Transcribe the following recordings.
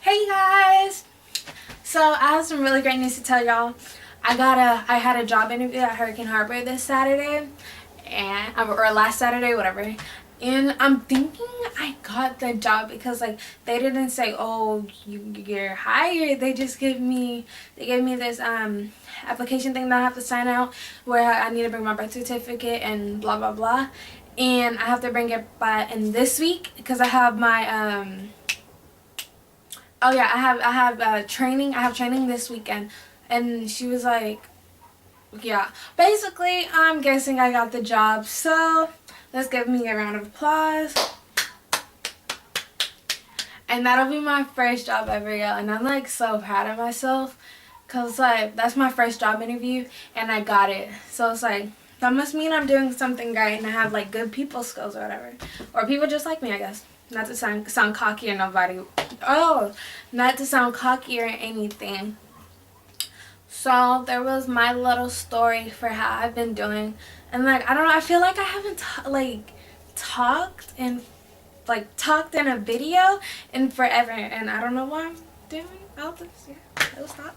Hey guys! So I have some really great news to tell y'all. I had a job interview at Hurricane Harbor this Saturday, or last Saturday, whatever. And I'm thinking I got the job because like they didn't say, oh, you're hired. They gave me this application thing that I have to sign out where I need to bring my birth certificate and blah blah blah, and I have to bring it in this week because I have my oh yeah, I have training. I have training this weekend, and she was like, yeah. Basically, I'm guessing I got the job. So let's give me a round of applause. And that'll be my first job ever, y'all. And I'm like so proud of myself, cause like that's my first job interview, and I got it. So it's like that must mean I'm doing something right, and I have like good people skills or whatever, or people just like me, I guess. Not to sound cocky or nobody. Oh, not to sound cocky or anything. So there was my little story for how I've been doing, and like I don't know. I feel like I haven't talked in a video in forever, and I don't know why I'm doing all this. Yeah, it'll stop.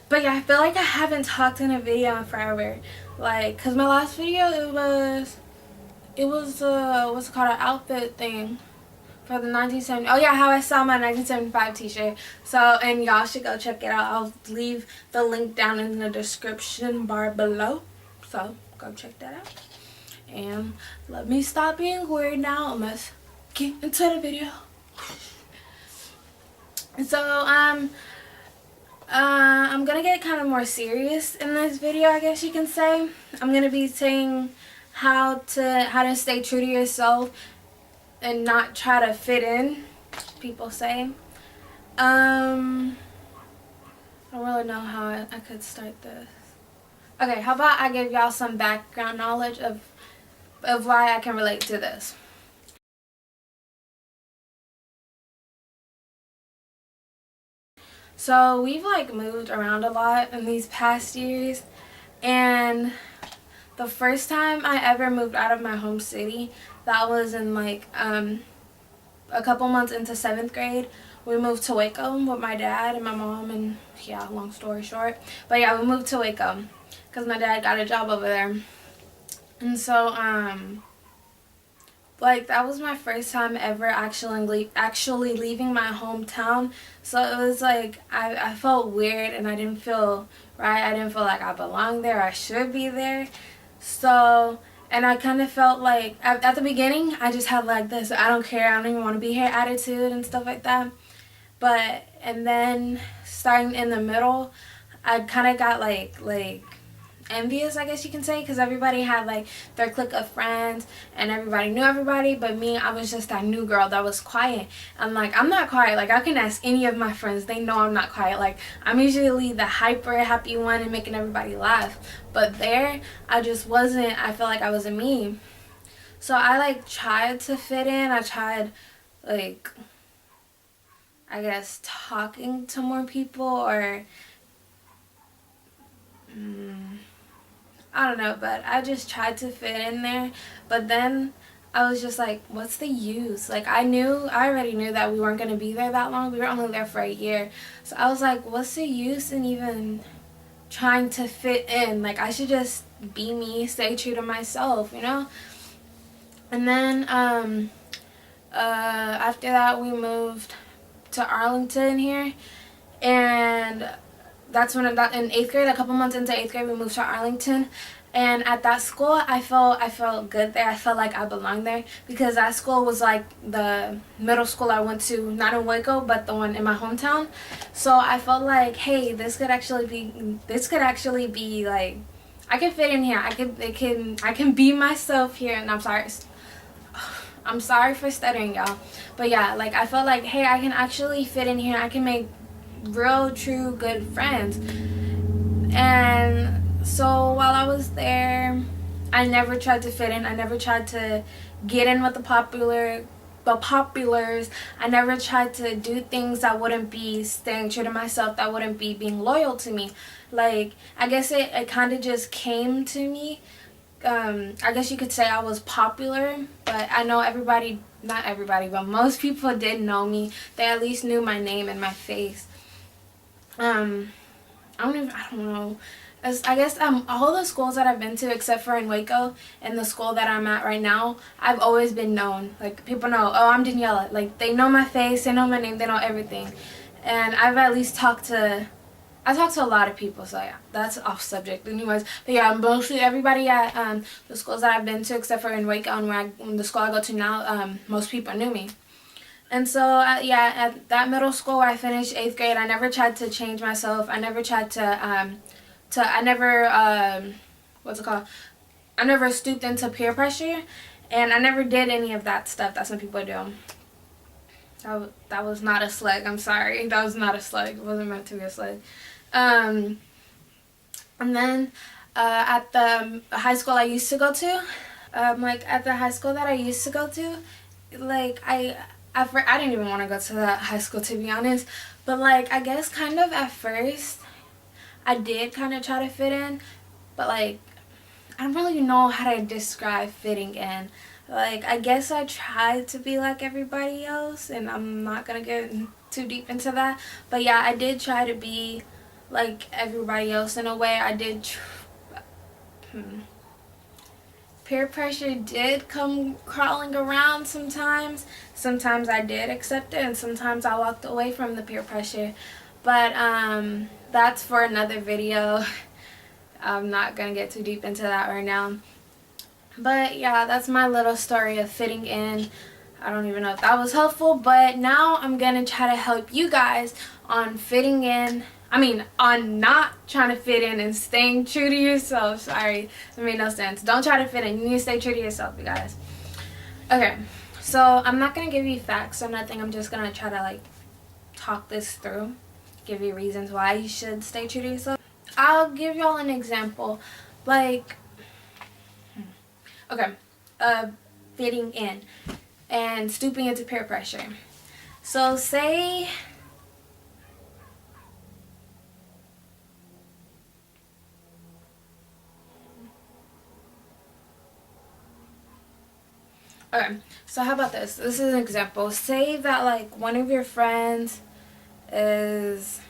But yeah, I feel like I haven't talked in a video in forever. Like, cause my last video it was what's it called, an outfit thing for the 1970. Oh yeah, how I saw my 1975 t-shirt. So, and y'all should go check it out. I'll leave the link down in the description bar below. So go check that out. And let me stop being weird now and let's get into the video. So I'm gonna get kind of more serious in this video, I guess you can say. I'm gonna be saying how to stay true to yourself and not try to fit in, people say. I don't really know how I could start this. Okay, how about I give y'all some background knowledge of why I can relate to this. So we've like moved around a lot in these past years, and the first time I ever moved out of my home city, that was in like a couple months into 7th grade. We moved to Waco with my dad and my mom, and yeah, long story short. But yeah, we moved to Waco because my dad got a job over there. And so like that was my first time ever actually leaving my hometown. So it was like I felt weird, and I didn't feel right. I didn't feel like I belonged there. I should be there. So, and I kind of felt like at the beginning I just had like this I don't care, I don't even want to be here attitude and stuff like that. But and then starting in the middle, I kind of got like envious, I guess you can say, because everybody had like their clique of friends and everybody knew everybody, but me, I was just that new girl that was quiet. I'm like, I'm not quiet. Like, I can ask any of my friends, they know I'm not quiet. Like, I'm usually the hyper happy one and making everybody laugh, but there I just wasn't. I felt like I wasn't me. So I like tried to fit in. I tried like, I guess, talking to more people, or I don't know, but I just tried to fit in there. But then I was just like, what's the use? Like, I already knew that we weren't going to be there that long. We were only there for a year. So I was like, what's the use in even trying to fit in? Like, I should just be me, stay true to myself, you know? And then after that, we moved to Arlington here. And that's when in 8th grade, a couple months into 8th grade, we moved to Arlington. And at that school, I felt good there. I felt like I belonged there because that school was like the middle school I went to, not in Waco, but the one in my hometown. So I felt like, hey, this could actually be like, I can fit in here. I can be myself here. And I'm sorry for stuttering, y'all. But yeah, like I felt like, hey, I can actually fit in here. I can make real, true, good friends. And so while I was there, I never tried to fit in. I never tried to get in with the populars. I never tried to do things that wouldn't be staying true to myself, that wouldn't be being loyal to me. Like, I guess it kind of just came to me. I guess you could say I was popular, but I know everybody not everybody, but most people did know me. They at least knew my name and my face. I don't know. I guess all the schools that I've been to, except for in Waco and the school that I'm at right now, I've always been known. Like, people know, oh, I'm Daniela. Like, they know my face, they know my name, they know everything. And I've at least talked to a lot of people, so yeah, that's off subject anyways. But yeah, mostly everybody at the schools that I've been to, except for in Waco and the school I go to now, most people knew me. And so, yeah, at that middle school where I finished 8th grade, I never tried to change myself. I never tried what's it called? I never stooped into peer pressure, and I never did any of that stuff that some people do. That was not a slug. I'm sorry. That was not a slug. It wasn't meant to be a slug. And then at the high school I used to go to, at the high school that I used to go to, like, I didn't even want to go to that high school, to be honest. But, like, I guess kind of at first, I did kind of try to fit in. But, like, I don't really know how to describe fitting in. Like, I guess I tried to be like everybody else, and I'm not going to get too deep into that. But, yeah, I did try to be like everybody else in a way. I did peer pressure did come crawling around sometimes. Sometimes I did accept it, and sometimes I walked away from the peer pressure. But that's for another video. I'm not going to get too deep into that right now. But yeah, that's my little story of fitting in. I don't even know if that was helpful, but now I'm going to try to help you guys on fitting in. On not trying to fit in and staying true to yourself. Sorry, that made no sense. Don't try to fit in. You need to stay true to yourself, you guys. Okay, so I'm not going to give you facts or nothing. I'm just going to try to, like, talk this through. Give you reasons why you should stay true to yourself. I'll give y'all an example. Like, okay, fitting in and stooping into peer pressure. So say... Okay, so how about this? This is an example. Say that, like, one of your friends is,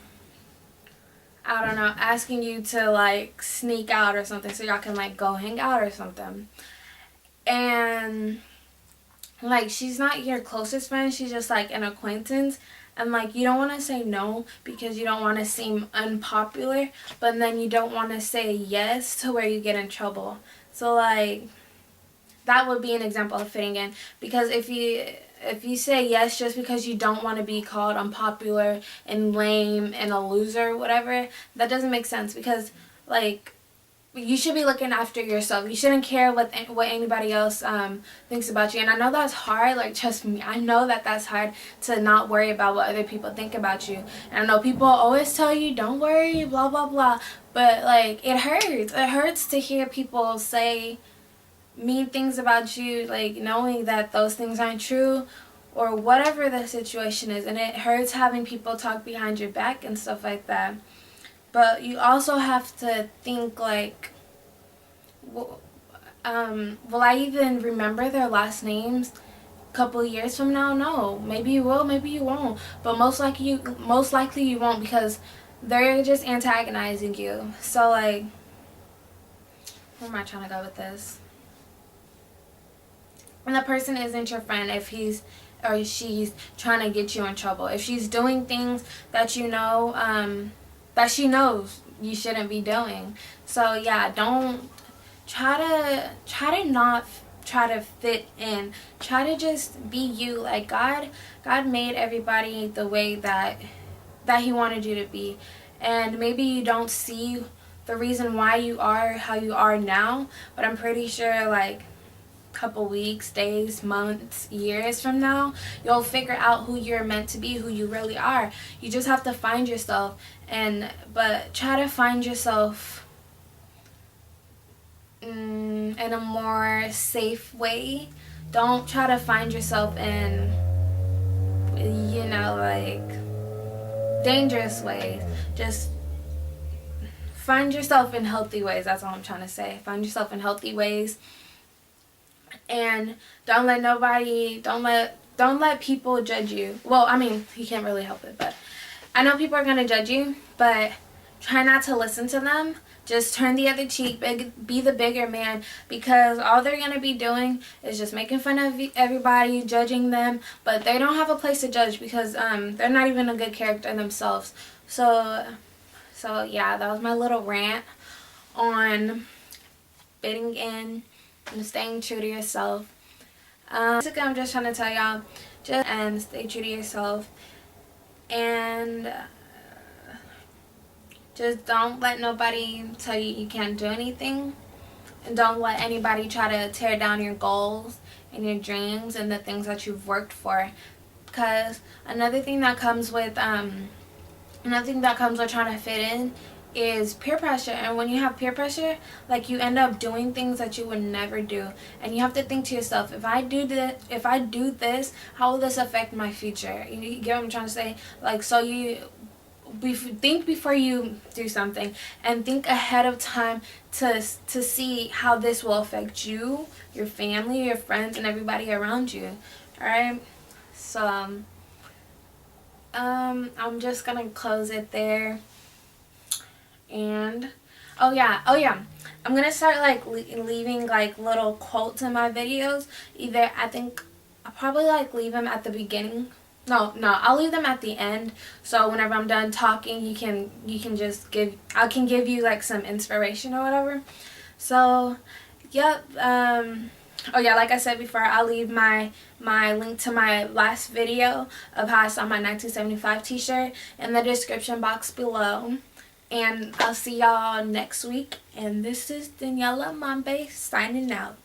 I don't know, asking you to, like, sneak out or something so y'all can, like, go hang out or something. And, like, she's not your closest friend. She's just, like, an acquaintance. And, like, you don't want to say no because you don't want to seem unpopular. But then you don't want to say yes to where you get in trouble. So, like... that would be an example of fitting in, because if you say yes just because you don't want to be called unpopular and lame and a loser or whatever, that doesn't make sense, because, like, you should be looking after yourself. You shouldn't care what anybody else thinks about you. And I know that's hard. Like, trust me, I know that that's hard to not worry about what other people think about you. And I know people always tell you, don't worry, blah, blah, blah. But, like, it hurts. It hurts to hear people say mean things about you, like, knowing that those things aren't true, or whatever the situation is. And it hurts having people talk behind your back and stuff like that. But you also have to think, like, will I even remember their last names a couple of years from now? No. Maybe you will, maybe you won't. But most likely you won't, because they're just antagonizing you. So, like, where am I trying to go with this? And the person isn't your friend if he's or she's trying to get you in trouble. If she's doing things that you know, that she knows you shouldn't be doing. So yeah, don't try to not try to fit in. Try to just be you. Like, God made everybody the way that He wanted you to be. And maybe you don't see the reason why you are how you are now, but I'm pretty sure, like, couple weeks, days, months, years from now, you'll figure out who you're meant to be, who you really are. You just have to find yourself, but try to find yourself in a more safe way. Don't try to find yourself in, you know, like, dangerous ways. Just find yourself in healthy ways. That's all I'm trying to say. Find yourself in healthy ways. And don't let people judge you. Well, I mean, you can't really help it, but I know people are going to judge you, but try not to listen to them. Just turn the other cheek, be the bigger man, because all they're going to be doing is just making fun of everybody, judging them, but they don't have a place to judge because they're not even a good character themselves. So yeah, that was my little rant on fitting in and staying true to yourself. Basically, I'm just trying to tell y'all, just and stay true to yourself, and just don't let nobody tell you you can't do anything, and don't let anybody try to tear down your goals and your dreams and the things that you've worked for. Because another thing that comes with trying to fit in is peer pressure. And when you have peer pressure, like, you end up doing things that you would never do, and you have to think to yourself, if I do this, how will this affect my future? You get what I'm trying to say? Like, so you think before you do something, and think ahead of time to see how this will affect you, your family, your friends, and everybody around you. All right, so I'm just gonna close it there. And oh yeah, I'm gonna start like leaving like little quotes in my videos. Either, I think I'll probably like leave them at the beginning. No, I'll leave them at the end. So whenever I'm done talking, you can just I can give you like some inspiration or whatever. So, yep. Oh yeah, like I said before, I'll leave my link to my last video of how I saw my 1975 t-shirt in the description box below. And I'll see y'all next week. And this is Daniela Mambe signing out.